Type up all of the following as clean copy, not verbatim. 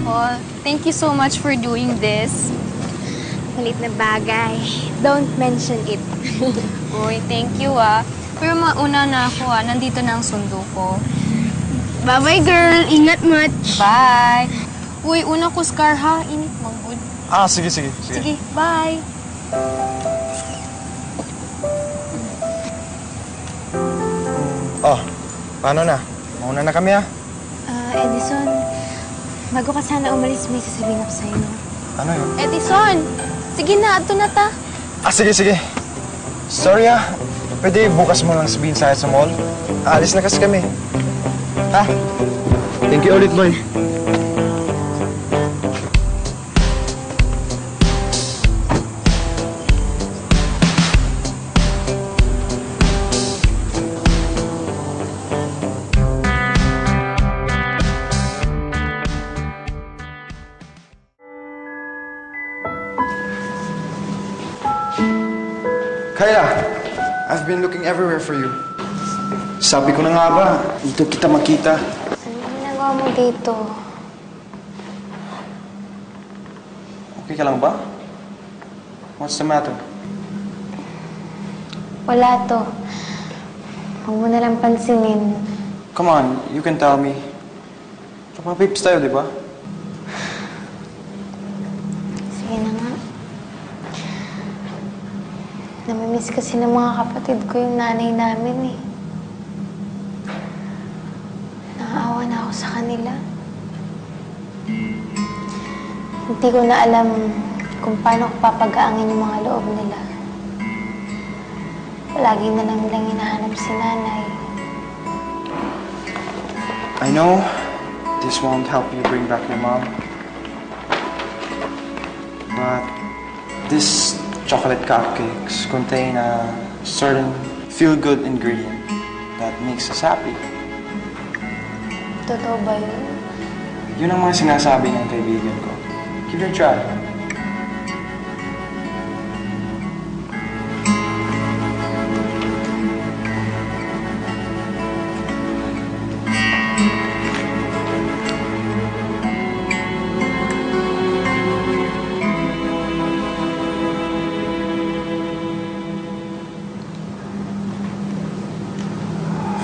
ako. Thank you so much for doing this. Malit na bagay. Don't mention it. Uy, thank you ah. Pero mauna na ako ah. Nandito na ang sundo ko. Bye-bye, girl. Ingat much. Bye! Uy, una ko, Scar ha. Init mo, good. Sige. Sige, bye! Paano na? Mauna na kami, Edison, bago ka sana umalis, may sasabihin ako sa'yo. Ano yun? Edison! Sige na, ato na ta. Sige. Sorry, Pwede bukas mo lang sabihin sa'yo sa mall. Aalis na kasi kami. Ha? Thank you ulit, boy. Kyla, I've been looking everywhere for you. Sabi ko na nga ba, dito kita makita. Ano ginagawa mo dito? Okay ka lang ba? What's the matter? Wala to. Huwag mo na lang pansinin. Come on, you can tell me. Kapapipis tayo, di ba? Sige na nga. Namimiss kasi ng mga kapatid ko yung nanay namin eh. Naaawa na ako sa kanila. Hindi ko na alam kung paano ko papagaangin yung mga loob nila. Palagi na lang nilang hinahanap si nanay. I know this won't help you bring back your mom. But this chocolate cupcakes contain a certain feel-good ingredient that makes us happy. Totoo ba yun? Yun ang mga sinasabi ng kaibigan ko. Give it a try.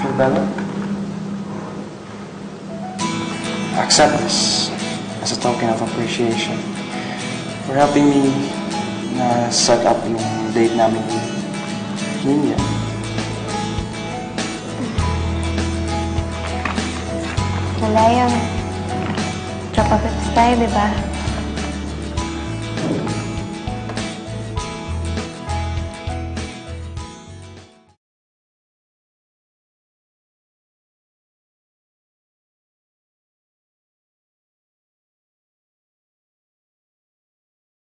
Feel better? Accept this as a token of appreciation for helping me na set up yung date namin ni Nina. Wala yung tropa pips tayo, di ba?